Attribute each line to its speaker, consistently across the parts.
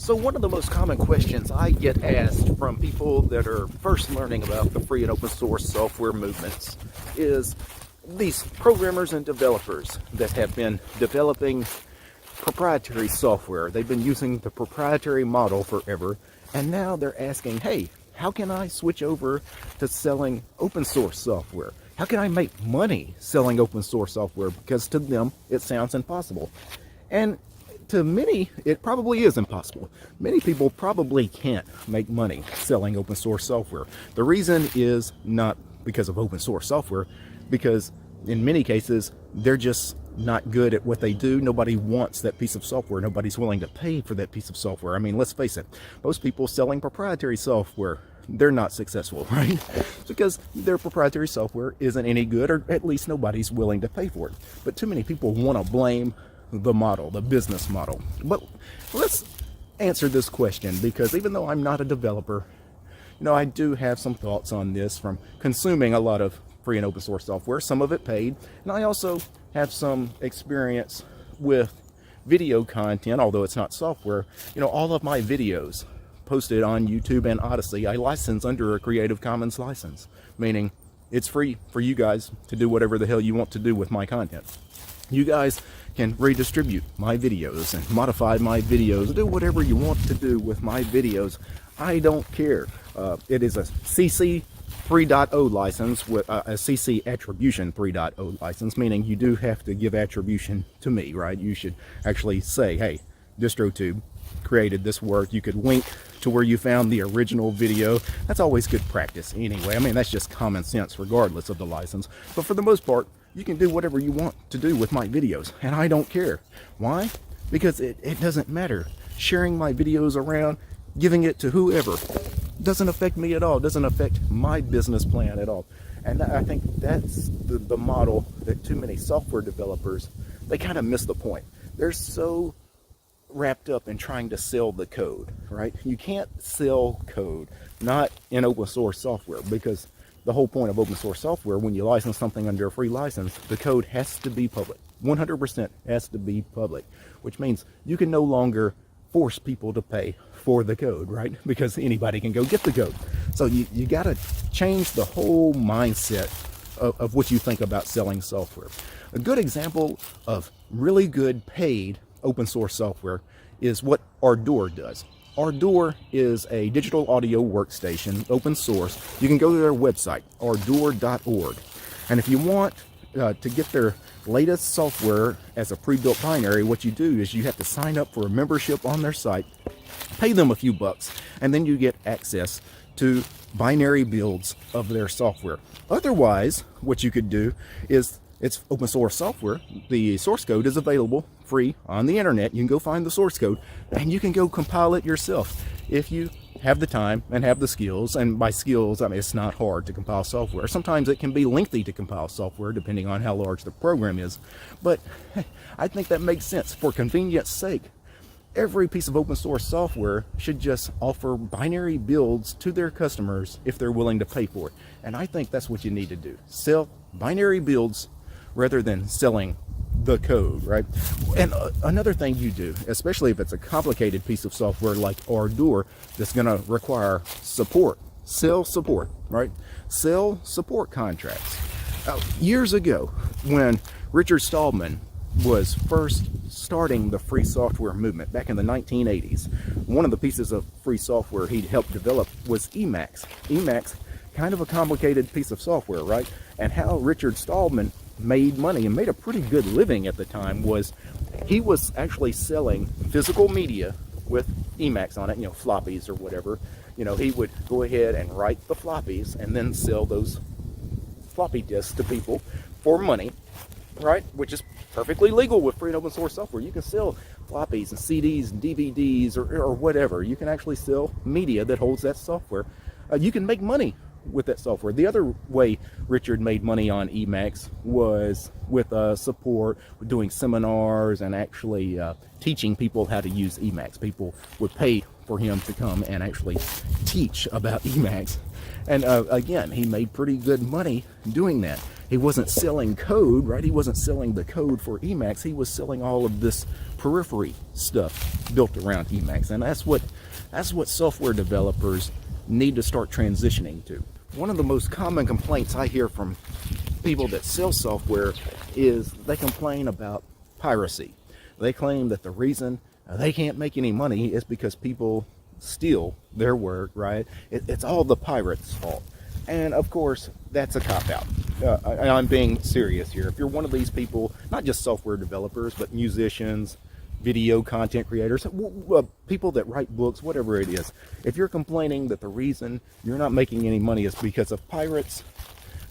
Speaker 1: So one of the most common questions I get asked from people that are first learning about the free and open source software movements is these programmers and developers that have been developing proprietary software. They've been using the proprietary model forever, and now they're asking, hey, how can I switch over to selling open source software? How can I make money selling open source software? Because to them, it sounds impossible. And to many, it probably is impossible. Many people probably can't make money selling open source software. The reason is not because of open source software, because in many cases, they're just not good at what they do. Nobody wants that piece of software. Nobody's willing to pay for that piece of software. I mean, let's face it, most people selling proprietary software, they're not successful, right? Because their proprietary software isn't any good, or at least nobody's willing to pay for it. But too many people want to blame the model, the business model. But let's answer this question, because even though I'm not a developer, I do have some thoughts on this from consuming a lot of free and open source software, some of it paid, and I also have some experience with video content, although it's not software. All of my videos posted on YouTube and Odyssey, I license under a Creative Commons license, meaning it's free for you guys to do whatever the hell you want to do with my content. You guys can redistribute my videos and modify my videos, do whatever you want to do with my videos. I don't care. It is a CC 3.0 license with a CC attribution 3.0 license, meaning you do have to give attribution to me, right? You should actually say, hey, DistroTube created this work. You could link to where you found the original video. That's always good practice anyway. I mean, that's just common sense regardless of the license. But for the most part, you can do whatever you want to do with my videos, and I don't care. Why? Because it doesn't matter. Sharing my videos around, giving it to whoever, doesn't affect me at all, doesn't affect my business plan at all. And I think that's the model that too many software developers, they kind of miss the point. They're so wrapped up in trying to sell the code, right? You can't sell code, not in open source software, because the whole point of open source software, when you license something under a free license, the code has to be public. 100% has to be public, which means you can no longer force people to pay for the code, right? Because anybody can go get the code. So you got to change the whole mindset of what you think about selling software. A good example of really good paid open source software is what Ardour does. Ardour is a digital audio workstation, open source. You can go to their website, ardour.org. And if you want to get their latest software as a pre-built binary, what you do is you have to sign up for a membership on their site, pay them a few bucks, and then you get access to binary builds of their software. Otherwise, what you could do is, it's open source software. The source code is available free on the internet. You can go find the source code and you can go compile it yourself if you have the time and have the skills. And by skills, I mean, it's not hard to compile software. Sometimes it can be lengthy to compile software depending on how large the program is. But I think that makes sense. For convenience sake, every piece of open source software should just offer binary builds to their customers if they're willing to pay for it. And I think that's what you need to do. Sell binary builds rather than selling the code, right? And another thing you do, especially if it's a complicated piece of software like Ardour that's going to require support, sell support, right? Sell support contracts. Years ago, when Richard Stallman was first starting the free software movement back in the 1980s, one of the pieces of free software he'd helped develop was Emacs. Emacs, kind of a complicated piece of software, right? And how Richard Stallman made money and made a pretty good living at the time was he was actually selling physical media with Emacs on it, floppies or whatever. He would go ahead and write the floppies and then sell those floppy disks to people for money, right? Which is perfectly legal with free and open source software. You can sell floppies and CDs and DVDs or whatever. You can actually sell media that holds that software. You can make money with that software. The other way Richard made money on Emacs was with support, doing seminars, and actually teaching people how to use Emacs. People would pay for him to come and actually teach about Emacs. And again, he made pretty good money doing that. he wasn't selling code, right? He wasn't selling the code for Emacs. He was selling all of this periphery stuff built around Emacs. And that's what software developers need to start transitioning to. One of the most common complaints I hear from people that sell software is they complain about piracy. They claim that the reason they can't make any money is because people steal their work, right? It's all the pirates' fault. And of course, that's a cop-out. I'm being serious here. If you're one of these people, not just software developers, but musicians, video content creators, people that write books, whatever it is, if you're complaining that the reason you're not making any money is because of pirates,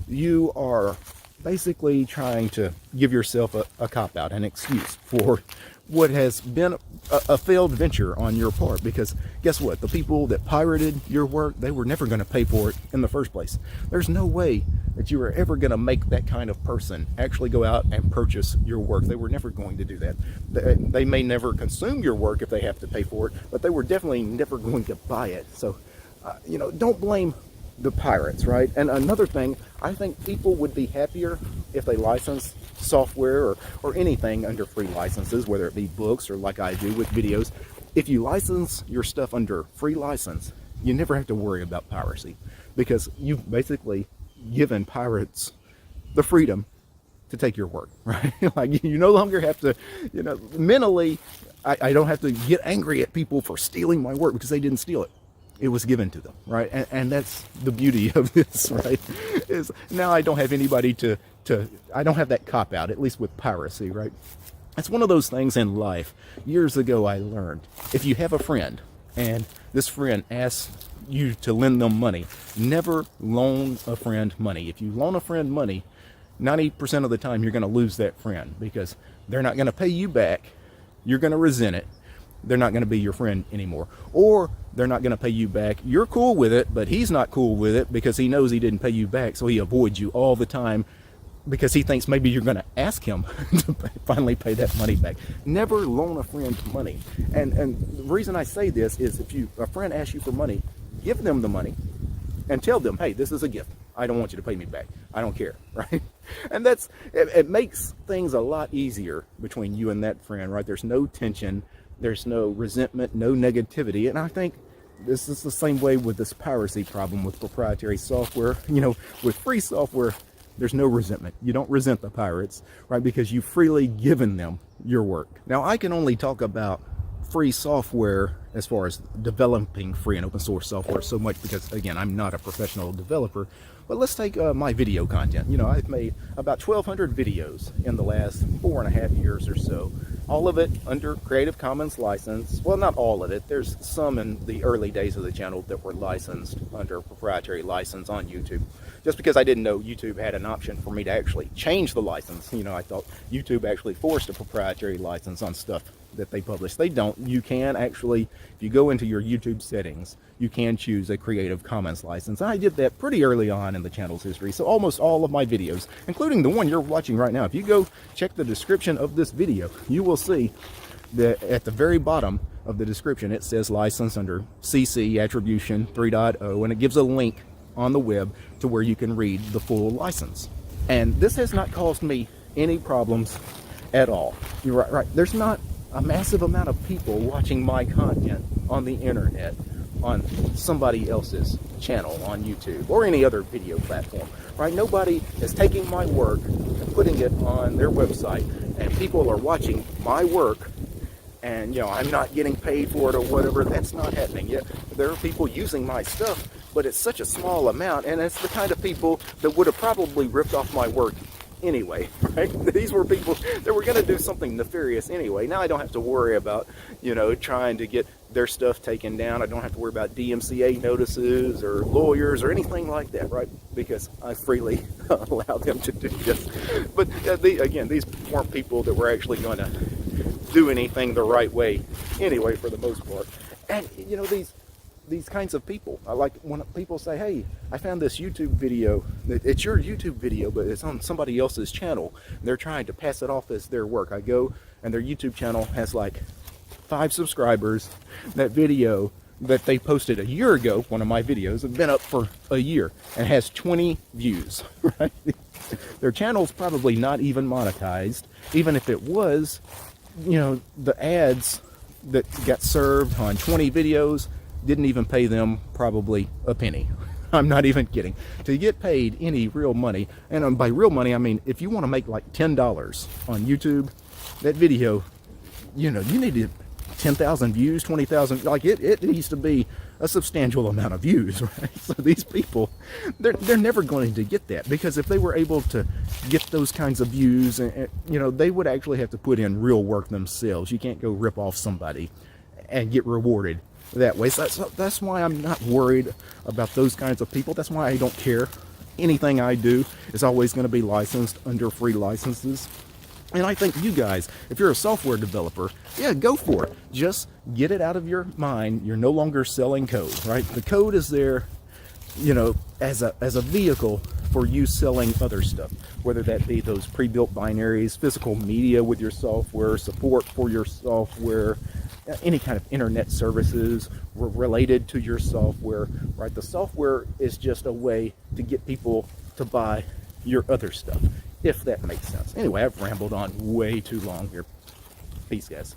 Speaker 1: you are basically trying to give yourself a cop-out, an excuse for what has been a failed venture on your part. Because guess what? The people that pirated your work, they were never going to pay for it in the first place. There's no way that you were ever going to make that kind of person actually go out and purchase your work. They were never going to do that. They may never consume your work if they have to pay for it, but they were definitely never going to buy it. So, don't blame the pirates, right? And another thing, I think people would be happier if they licensed software or anything under free licenses, whether it be books or like I do with videos. If you license your stuff under free license, you never have to worry about piracy, because you've basically given pirates the freedom to take your work, right? Like, you no longer have to, mentally, I don't have to get angry at people for stealing my work because they didn't steal it. It was given to them, right? And that's the beauty of this, right? Is now I don't have anybody I don't have that cop out, at least with piracy, right? It's one of those things in life. Years ago, I learned, if you have a friend and this friend asks you to lend them money, never loan a friend money. If you loan a friend money, 90% of the time you're going to lose that friend, because they're not going to pay you back. You're going to resent it. They're not going to be your friend anymore. Or they're not going to pay you back. You're cool with it, but he's not cool with it because he knows he didn't pay you back, so he avoids you all the time because he thinks maybe you're going to ask him to finally pay that money back. Never loan a friend money. And the reason I say this is, if a friend asks you for money, give them the money and tell them, hey, this is a gift. I don't want you to pay me back. I don't care, right? And it makes things a lot easier between you and that friend, right? There's no tension. There's no resentment, no negativity. And I think this is the same way with this piracy problem with proprietary software. With free software, there's no resentment. You don't resent the pirates, right? Because you've freely given them your work. Now, I can only talk about free software as far as developing free and open source software so much because, again, I'm not a professional developer. But let's take my video content. I've made about 1,200 videos in the last 4.5 years or so. All of it under Creative Commons license. Well, not all of it. There's some in the early days of the channel that were licensed under proprietary license on YouTube. Just because I didn't know YouTube had an option for me to actually change the license. I thought YouTube actually forced a proprietary license on stuff that they publish. They don't. You can actually, if you go into your YouTube settings, you can choose a Creative Commons license. I did that pretty early on in the channel's history. So almost all of my videos, including the one you're watching right now, if you go check the description of this video, you will see that at the very bottom of the description, it says license under CC Attribution 3.0, and it gives a link on the web to where you can read the full license. And this has not caused me any problems at all. You're right. There's not a massive amount of people watching my content on the internet on somebody else's channel on YouTube or any other video platform, right? Nobody is taking my work and putting it on their website, and people are watching my work, and I'm not getting paid for it or whatever. That's not happening yet. There are people using my stuff, but it's such a small amount, and it's the kind of people that would have probably ripped off my work anyway, right? These were people that were going to do something nefarious anyway. Now I don't have to worry about, trying to get their stuff taken down. I don't have to worry about DMCA notices or lawyers or anything like that, right? Because I freely allow them to do this. But again, these weren't people that were actually going to do anything the right way anyway, for the most part. And, these kinds of people, I like when people say, hey, I found this YouTube video, it's your YouTube video, but it's on somebody else's channel. They're trying to pass it off as their work. I go, and their YouTube channel has like 5 subscribers. That video that they posted a year ago, one of my videos, have been up for a year and has 20 views, right? Their channel's probably not even monetized. Even if it was, you know, the ads that got served on 20 videos didn't even pay them probably a penny. I'm not even kidding. To get paid any real money, and by real money I mean if you want to make like $10 on YouTube, that video, you know, you need to 10,000 views, 20,000, like it needs to be a substantial amount of views, right? So these people, they're never going to get that, because if they were able to get those kinds of views, and you know, they would actually have to put in real work themselves. You can't go rip off somebody and get rewarded that way. So that's why I'm not worried about those kinds of people. That's why I don't care. Anything I do is always going to be licensed under free licenses. And I think you guys, if you're a software developer, yeah, go for it. Just get it out of your mind. You're no longer selling code, right? The code is there, you know, as a vehicle for you selling other stuff, whether that be those pre-built binaries, physical media with your software, support for your software, any kind of internet services related to your software, right? The software is just a way to get people to buy your other stuff, if that makes sense. Anyway, I've rambled on way too long here. Peace, guys.